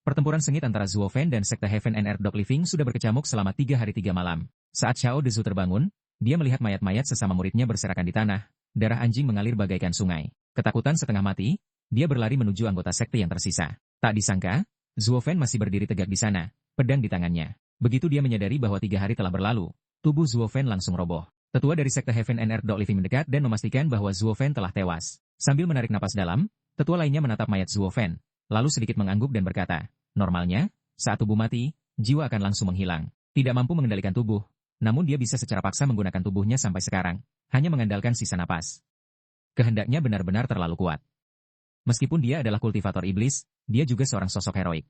Pertempuran sengit antara Zuo Fan dan sekte Heaven and Earth Dog Living sudah berkecamuk selama 3 hari 3 malam. Saat Xiao Dezu terbangun, dia melihat mayat-mayat sesama muridnya berserakan di tanah, darah anjing mengalir bagaikan sungai. Ketakutan setengah mati, dia berlari menuju anggota sekte yang tersisa. Tak disangka, Zuo Fan masih berdiri tegak di sana, pedang di tangannya. Begitu dia menyadari bahwa 3 hari telah berlalu, tubuh Zuo Fan langsung roboh. Tetua dari sekte Heaven and Earth Dog Living mendekat dan memastikan bahwa Zuo Fan telah tewas. Sambil menarik napas dalam, tetua lainnya menatap mayat Zuo Fan, lalu sedikit mengangguk dan berkata, normalnya, saat tubuh mati, jiwa akan langsung menghilang. Tidak mampu mengendalikan tubuh, namun dia bisa secara paksa menggunakan tubuhnya sampai sekarang, hanya mengandalkan sisa napas. Kehendaknya benar-benar terlalu kuat. Meskipun dia adalah kultivator iblis, dia juga seorang sosok heroik.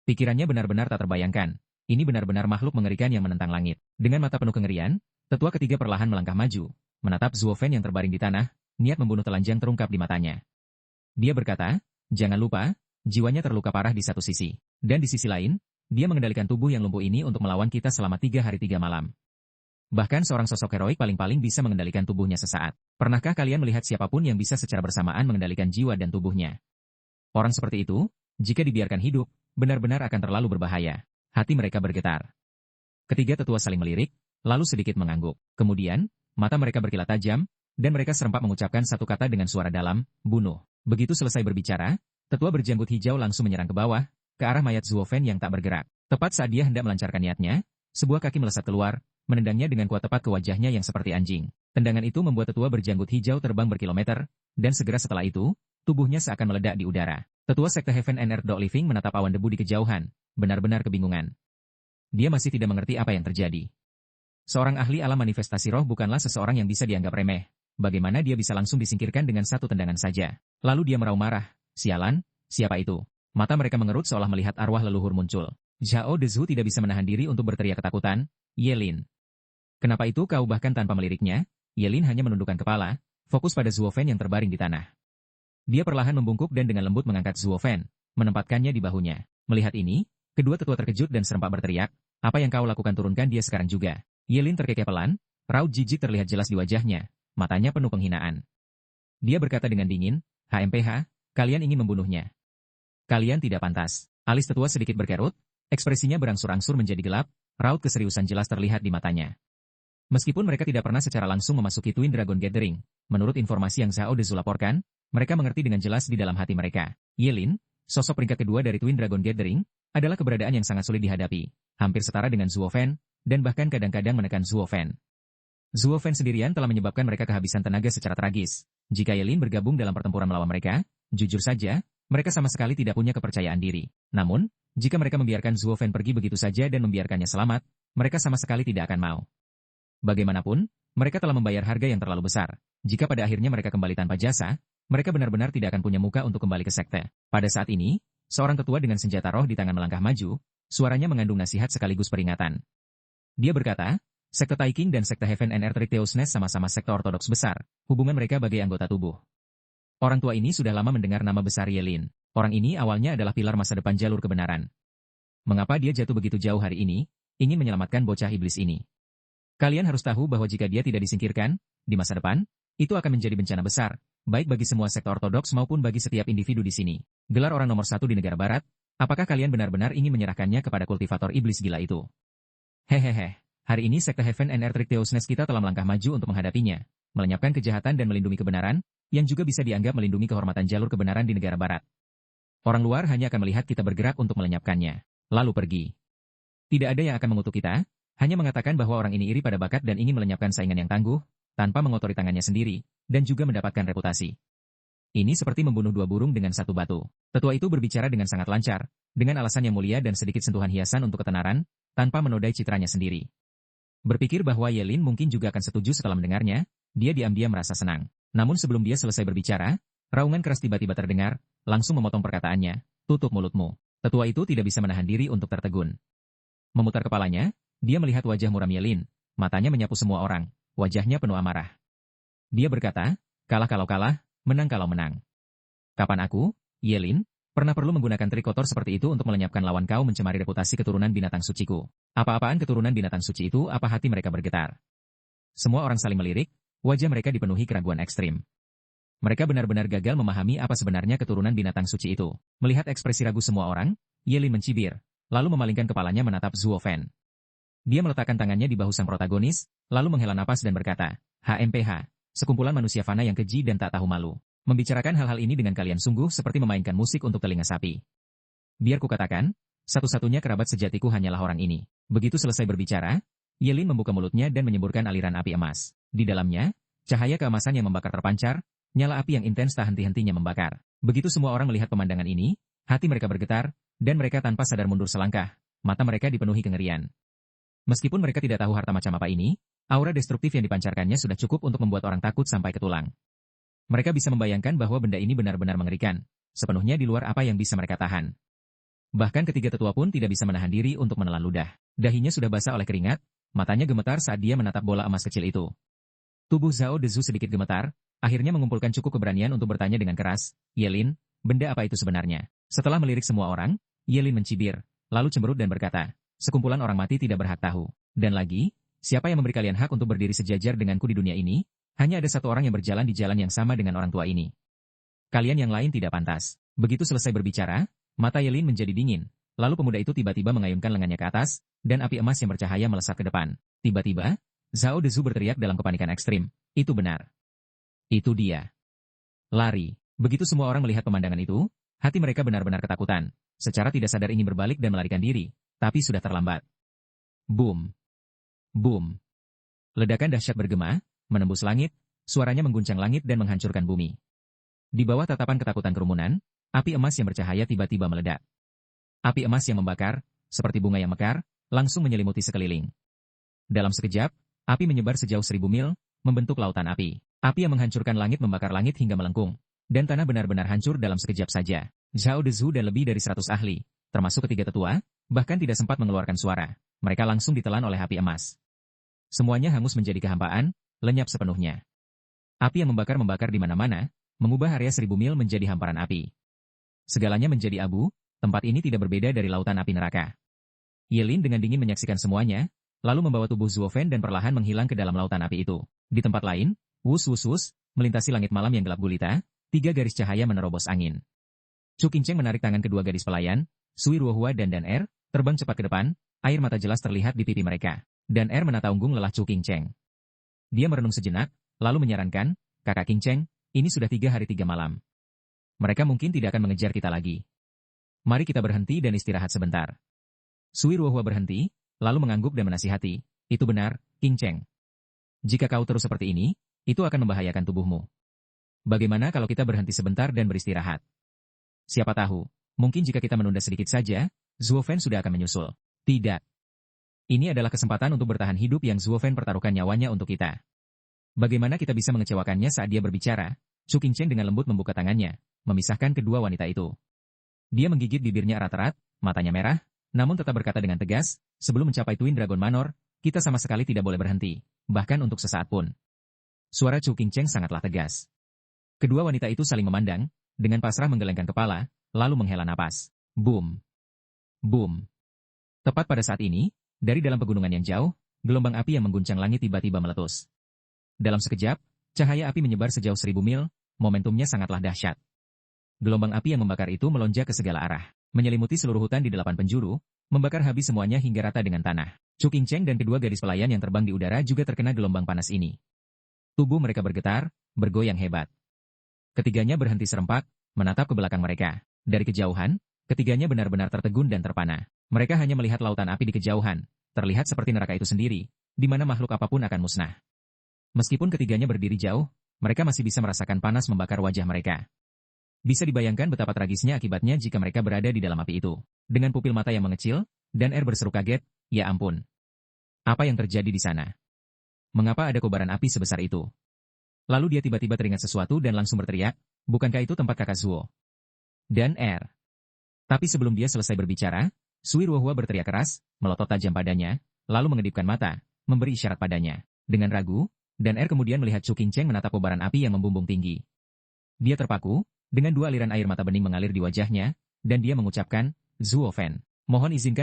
Pikirannya benar-benar tak terbayangkan. Ini benar-benar makhluk mengerikan yang menentang langit. Dengan mata penuh kengerian, tetua ketiga perlahan melangkah maju, menatap Zuo Fan yang terbaring di tanah, niat membunuh telanjang terungkap di matanya. Dia berkata, jangan lupa, jiwanya terluka parah di satu sisi. Dan di sisi lain, dia mengendalikan tubuh yang lumpuh ini untuk melawan kita selama 3 hari 3 malam. Bahkan seorang sosok heroik paling-paling bisa mengendalikan tubuhnya sesaat. Pernahkah kalian melihat siapapun yang bisa secara bersamaan mengendalikan jiwa dan tubuhnya? Orang seperti itu, jika dibiarkan hidup, benar-benar akan terlalu berbahaya. Hati mereka bergetar. Ketiga tetua saling melirik, lalu sedikit mengangguk. Kemudian, mata mereka berkilat tajam, dan mereka serempak mengucapkan satu kata dengan suara dalam, bunuh. Begitu selesai berbicara, tetua berjanggut hijau langsung menyerang ke bawah, ke arah mayat Zuo Fan yang tak bergerak. Tepat saat dia hendak melancarkan niatnya, sebuah kaki melesat keluar, menendangnya dengan kuat tepat ke wajahnya yang seperti anjing. Tendangan itu membuat tetua berjanggut hijau terbang berkilometer, dan segera setelah itu, tubuhnya seakan meledak di udara. Tetua sekte Heaven and Earth Dog Living menatap awan debu di kejauhan, benar-benar kebingungan. Dia masih tidak mengerti apa yang terjadi. Seorang ahli alam manifestasi roh bukanlah seseorang yang bisa dianggap remeh. Bagaimana dia bisa langsung disingkirkan dengan satu tendangan saja? Lalu dia meraung marah. Sialan, siapa itu? Mata mereka mengerut seolah melihat arwah leluhur muncul. Xiao Dezu tidak bisa menahan diri untuk berteriak ketakutan, Yelin. Kenapa itu kau? Bahkan tanpa meliriknya, Yelin hanya menundukkan kepala, fokus pada Zuo Fan yang terbaring di tanah. Dia perlahan membungkuk dan dengan lembut mengangkat Zuo Fan, menempatkannya di bahunya. Melihat ini, kedua tetua terkejut dan serempak berteriak, apa yang kau lakukan? Turunkan dia sekarang juga. Yelin terkekeh pelan, raut jijik terlihat jelas di wajahnya, matanya penuh penghinaan. Dia berkata dengan dingin, HMPH, kalian ingin membunuhnya. Kalian tidak pantas. Alis tetua sedikit berkerut, ekspresinya berangsur-angsur menjadi gelap, raut keseriusan jelas terlihat di matanya. Meskipun mereka tidak pernah secara langsung memasuki Twin Dragon Gathering, menurut informasi yang Xiao Dezu laporkan, mereka mengerti dengan jelas di dalam hati mereka. Yelin, sosok peringkat kedua dari Twin Dragon Gathering, adalah keberadaan yang sangat sulit dihadapi, hampir setara dengan Zuo Fan, dan bahkan kadang-kadang menekan Zuo Fan. Zuo Fan sendirian telah menyebabkan mereka kehabisan tenaga secara tragis. Jika Yelin bergabung dalam pertempuran melawan mereka, jujur saja, mereka sama sekali tidak punya kepercayaan diri. Namun, jika mereka membiarkan Zuo Fan pergi begitu saja dan membiarkannya selamat, mereka sama sekali tidak akan mau. Bagaimanapun, mereka telah membayar harga yang terlalu besar. Jika pada akhirnya mereka kembali tanpa jasa, mereka benar-benar tidak akan punya muka untuk kembali ke sekte. Pada saat ini, seorang tetua dengan senjata roh di tangan melangkah maju, suaranya mengandung nasihat sekaligus peringatan. Dia berkata, sekte Taiking dan sekte Heaven and Earth Riteusnes sama-sama sekte ortodoks besar, hubungan mereka bagai anggota tubuh. Orang tua ini sudah lama mendengar nama besar Yelin. Orang ini awalnya adalah pilar masa depan jalur kebenaran. Mengapa dia jatuh begitu jauh hari ini, ingin menyelamatkan bocah iblis ini? Kalian harus tahu bahwa jika dia tidak disingkirkan, di masa depan, itu akan menjadi bencana besar, baik bagi semua sekte ortodoks maupun bagi setiap individu di sini. Gelar orang nomor 1 di negara barat, apakah kalian benar-benar ingin menyerahkannya kepada kultivator iblis gila itu? Hehehe, hari ini sekte Heaven and Earth Riteusnes kita telah melangkah maju untuk menghadapinya, melenyapkan kejahatan dan melindungi kebenaran, yang juga bisa dianggap melindungi kehormatan jalur kebenaran di negara barat. Orang luar hanya akan melihat kita bergerak untuk melenyapkannya, lalu pergi. Tidak ada yang akan mengutuk kita, hanya mengatakan bahwa orang ini iri pada bakat dan ingin melenyapkan saingan yang tangguh, tanpa mengotori tangannya sendiri, dan juga mendapatkan reputasi. Ini seperti membunuh 2 burung dengan 1 batu. Tetua itu berbicara dengan sangat lancar, dengan alasan yang mulia dan sedikit sentuhan hiasan untuk ketenaran, tanpa menodai citranya sendiri. Berpikir bahwa Yelin mungkin juga akan setuju setelah mendengarnya, dia diam-diam merasa senang. Namun sebelum dia selesai berbicara, raungan keras tiba-tiba terdengar, langsung memotong perkataannya, tutup mulutmu. Tetua itu tidak bisa menahan diri untuk tertegun. Memutar kepalanya, dia melihat wajah muram Yelin, matanya menyapu semua orang, wajahnya penuh amarah. Dia berkata, kalah kalau kalah, menang kalau menang. Kapan aku, Yelin, pernah perlu menggunakan trik kotor seperti itu untuk melenyapkan lawan kau mencemari reputasi keturunan binatang suciku? Apa-apaan keturunan binatang suci itu? Apa hati mereka bergetar? Semua orang saling melirik, wajah mereka dipenuhi keraguan ekstrim. Mereka benar-benar gagal memahami apa sebenarnya keturunan binatang suci itu. Melihat ekspresi ragu semua orang, Ye Lin mencibir, lalu memalingkan kepalanya menatap Zhuo Fan. Dia meletakkan tangannya di bahu sang protagonis, lalu menghela napas dan berkata, HMPH, sekumpulan manusia fana yang keji dan tak tahu malu. Membicarakan hal-hal ini dengan kalian sungguh seperti memainkan musik untuk telinga sapi. Biar kukatakan, satu-satunya kerabat sejatiku hanyalah orang ini. Begitu selesai berbicara, Ye Lin membuka mulutnya dan menyemburkan aliran api emas. Di dalamnya, cahaya keemasan yang membakar terpancar, nyala api yang intens tak henti-hentinya membakar. Begitu semua orang melihat pemandangan ini, hati mereka bergetar, dan mereka tanpa sadar mundur selangkah, mata mereka dipenuhi kengerian. Meskipun mereka tidak tahu harta macam apa ini, aura destruktif yang dipancarkannya sudah cukup untuk membuat orang takut sampai ke tulang. Mereka bisa membayangkan bahwa benda ini benar-benar mengerikan, sepenuhnya di luar apa yang bisa mereka tahan. Bahkan ketiga tetua pun tidak bisa menahan diri untuk menelan ludah. Dahinya sudah basah oleh keringat, matanya gemetar saat dia menatap bola emas kecil itu. Tubuh Zhao Dezu sedikit gemetar, akhirnya mengumpulkan cukup keberanian untuk bertanya dengan keras, Ye Lin, benda apa itu sebenarnya? Setelah melirik semua orang, Ye Lin mencibir, lalu cemberut dan berkata, sekumpulan orang mati tidak berhak tahu. Dan lagi, siapa yang memberi kalian hak untuk berdiri sejajar denganku di dunia ini? Hanya ada satu orang yang berjalan di jalan yang sama dengan orang tua ini. Kalian yang lain tidak pantas. Begitu selesai berbicara, mata Ye Lin menjadi dingin, lalu pemuda itu tiba-tiba mengayunkan lengannya ke atas, dan api emas yang bercahaya melesat ke depan. Tiba-tiba, Zhao Dezu berteriak dalam kepanikan ekstrim, itu benar. Itu dia. Lari. Begitu semua orang melihat pemandangan itu, hati mereka benar-benar ketakutan. Secara tidak sadar ingin berbalik dan melarikan diri, tapi sudah terlambat. Boom. Boom. Ledakan dahsyat bergema, menembus langit, suaranya mengguncang langit dan menghancurkan bumi. Di bawah tatapan ketakutan kerumunan, api emas yang bercahaya tiba-tiba meledak. Api emas yang membakar, seperti bunga yang mekar, langsung menyelimuti sekeliling. Dalam sekejap, api menyebar sejauh 1000 mil, membentuk lautan api. Api yang menghancurkan langit membakar langit hingga melengkung, dan tanah benar-benar hancur dalam sekejap saja. Zhao Dezu dan lebih dari 100 ahli, termasuk ketiga tetua, bahkan tidak sempat mengeluarkan suara. Mereka langsung ditelan oleh api emas. Semuanya hangus menjadi kehampaan, lenyap sepenuhnya. Api yang membakar di mana-mana, mengubah area 1000 mil menjadi hamparan api. Segalanya menjadi abu, tempat ini tidak berbeda dari lautan api neraka. Ye Lin dengan dingin menyaksikan semuanya, lalu membawa tubuh Zhuo Fan dan perlahan menghilang ke dalam lautan api itu. Di tempat lain, wus wus wus, melintasi langit malam yang gelap gulita, 3 garis cahaya menerobos angin. Chu Qingcheng menarik tangan kedua gadis pelayan, Sui Ruohua dan Dan Er, terbang cepat ke depan, air mata jelas terlihat di pipi mereka. Dan Er menata unggung lelah Chu Qingcheng. Dia merenung sejenak, lalu menyarankan, Kakak Qingcheng, ini sudah 3 hari 3 malam. Mereka mungkin tidak akan mengejar kita lagi. Mari kita berhenti dan istirahat sebentar. Sui Ruohua berhenti, lalu mengangguk dan menasihati, itu benar, Qingcheng. Jika kau terus seperti ini, itu akan membahayakan tubuhmu. Bagaimana kalau kita berhenti sebentar dan beristirahat? Siapa tahu, mungkin jika kita menunda sedikit saja, Zhuo Fan sudah akan menyusul. Tidak. Ini adalah kesempatan untuk bertahan hidup yang Zhuo Fan pertaruhkan nyawanya untuk kita. Bagaimana kita bisa mengecewakannya saat dia berbicara? Chu Qingcheng dengan lembut membuka tangannya, memisahkan kedua wanita itu. Dia menggigit bibirnya erat-erat, matanya merah, namun tetap berkata dengan tegas, sebelum mencapai Twin Dragon Manor, kita sama sekali tidak boleh berhenti, bahkan untuk sesaat pun. Suara Chu Qingcheng sangatlah tegas. Kedua wanita itu saling memandang, dengan pasrah menggelengkan kepala, lalu menghela napas. Boom. Boom. Tepat pada saat ini, dari dalam pegunungan yang jauh, gelombang api yang mengguncang langit tiba-tiba meletus. Dalam sekejap, cahaya api menyebar sejauh 1000 mil, momentumnya sangatlah dahsyat. Gelombang api yang membakar itu melonjak ke segala arah, menyelimuti seluruh hutan di 8 penjuru, membakar habis semuanya hingga rata dengan tanah. Chu Qingcheng dan kedua gadis pelayan yang terbang di udara juga terkena gelombang panas ini. Tubuh mereka bergetar, bergoyang hebat. Ketiganya berhenti serempak, menatap ke belakang mereka. Dari kejauhan, ketiganya benar-benar tertegun dan terpana. Mereka hanya melihat lautan api di kejauhan, terlihat seperti neraka itu sendiri, di mana makhluk apapun akan musnah. Meskipun ketiganya berdiri jauh, mereka masih bisa merasakan panas membakar wajah mereka. Bisa dibayangkan betapa tragisnya akibatnya jika mereka berada di dalam api itu. Dengan pupil mata yang mengecil, Dan Er berseru kaget, ya ampun. Apa yang terjadi di sana? Mengapa ada kobaran api sebesar itu? Lalu dia tiba-tiba teringat sesuatu dan langsung berteriak, bukankah itu tempat kakak Zhuo? Dan Er. Tapi sebelum dia selesai berbicara, Sui Ruohua berteriak keras, melotot tajam padanya, lalu mengedipkan mata, memberi isyarat padanya. Dengan ragu, Dan Er kemudian melihat Chu Qingcheng menatap kobaran api yang membumbung tinggi. Dia terpaku, dengan 2 aliran air mata bening mengalir di wajahnya, dan dia mengucapkan, Zhuo Fan, mohon izinkan